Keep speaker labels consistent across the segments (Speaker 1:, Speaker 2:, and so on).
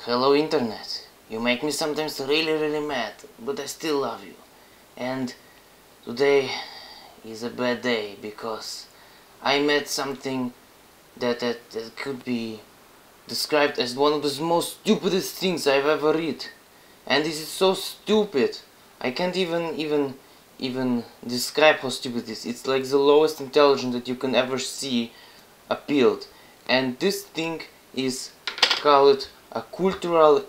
Speaker 1: Hello Internet, you make me sometimes really mad, but I still love you. And today is a bad day because I met something that could be described as one of the most stupidest things I've ever read. And this is so stupid. I can't even describe how stupid it is. It's like the lowest intelligence that you can ever see appealed. And this thing is called a cultural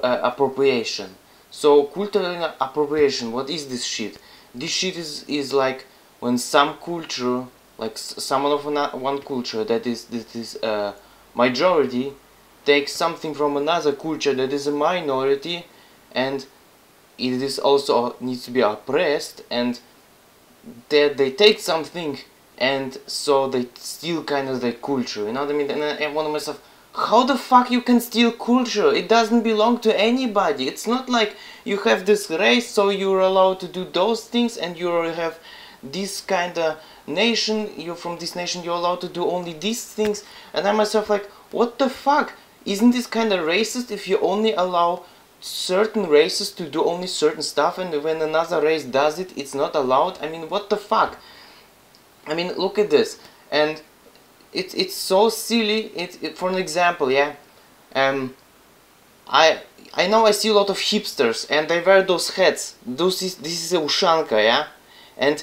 Speaker 1: appropriation. So cultural appropriation, what is this shit? This shit is like when some culture, like someone of one culture that is majority, takes something from another culture that is a minority, and it is also needs to be oppressed, and they take something and so they steal kind of their culture, you know what I mean? And I wonder myself, how the fuck you can steal culture? It doesn't belong to anybody. It's not like you have this race so you're allowed to do those things, and you have this kind of nation, you're from this nation, you're allowed to do only these things. And I myself like, what the fuck? Isn't this kind of racist if you only allow certain races to do only certain stuff, and when another race does it, it's not allowed? I mean, what the fuck? I mean, look at this. And it's so silly. For an example, yeah, I know I see a lot of hipsters and they wear those hats. This is a ushanka, yeah, and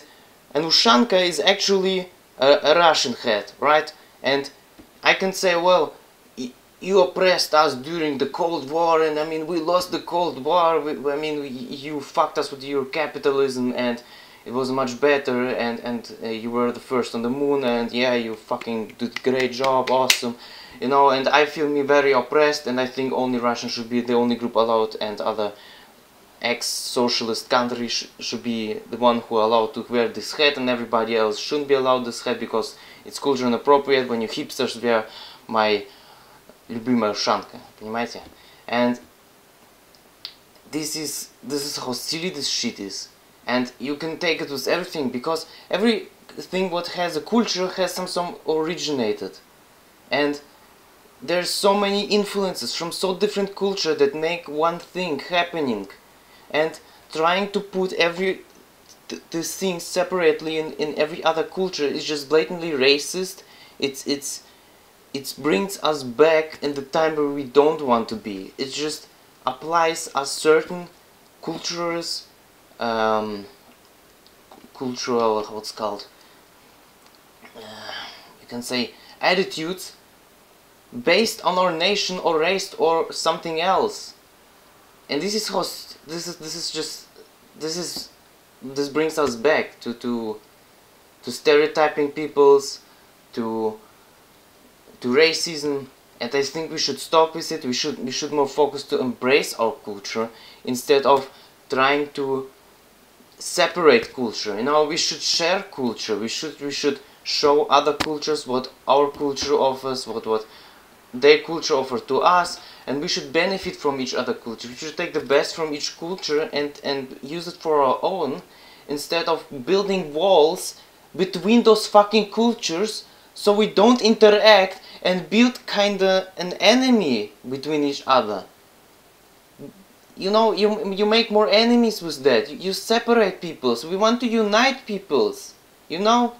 Speaker 1: an ushanka is actually a Russian hat, right? And I can say, well, you oppressed us during the Cold War, and I mean, we lost the Cold War. You fucked us with your capitalism, and it was much better, and you were the first on the moon, and yeah, you fucking did great job, awesome, you know. And I feel me very oppressed, and I think only Russians should be the only group allowed, and other ex-socialist countries should be the one who are allowed to wear this hat, and everybody else shouldn't be allowed this hat because it's culturally inappropriate when you hipsters wear my любимая ушанка, понимаете? And this is how silly this shit is. And you can take it with everything, because everything what has a culture has some originated. And there's so many influences from so different culture that make one thing happening. And trying to put this thing separately in every other culture is just blatantly racist. It brings us back in the time where we don't want to be. It just applies a certain cultures, cultural, what's called, you can say attitudes based on our nation or race or something else. And this is how this brings us back to stereotyping peoples, to racism. And I think we should stop with it. We should more focus to embrace our culture instead of trying to separate culture. You know, we should share culture. We should show other cultures what our culture offers, what their culture offers to us, and we should benefit from each other culture. We should take the best from each culture and use it for our own, instead of building walls between those fucking cultures so we don't interact and build kinda an enemy between each other. You know, you make more enemies with that. You separate peoples. We want to unite peoples. You know?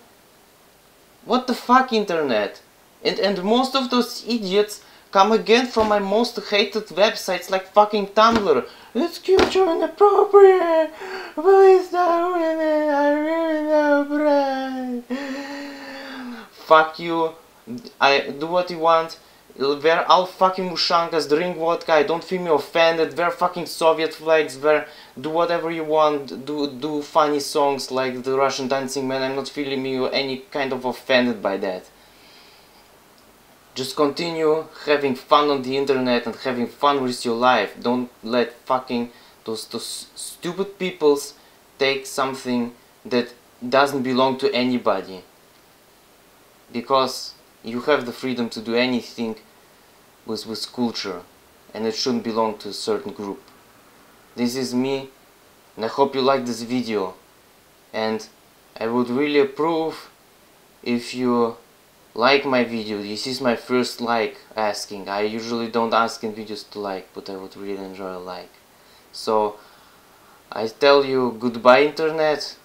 Speaker 1: What the fuck, Internet? And most of those idiots come again from my most hated websites like fucking Tumblr. It's culture inappropriate. Please don't ruin it. I really know, Brian. Fuck you. I do what you want. Wear all fucking ushankas, drink vodka, I don't feel me offended, wear fucking Soviet flags, do whatever you want, do funny songs like the Russian Dancing Man. I'm not feeling me any kind of offended by that. Just continue having fun on the internet and having fun with your life. Don't let fucking those stupid peoples take something that doesn't belong to anybody. Because you have the freedom to do anything with culture, and it shouldn't belong to a certain group. This is me, and I hope you like this video, and I would really approve if you like my video. This is my first like asking. I usually don't ask in videos to like, but I would really enjoy a like. So I tell you goodbye internet.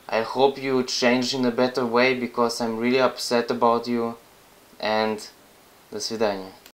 Speaker 1: I hope you change in a better way, because I'm really upset about you. And до свидания.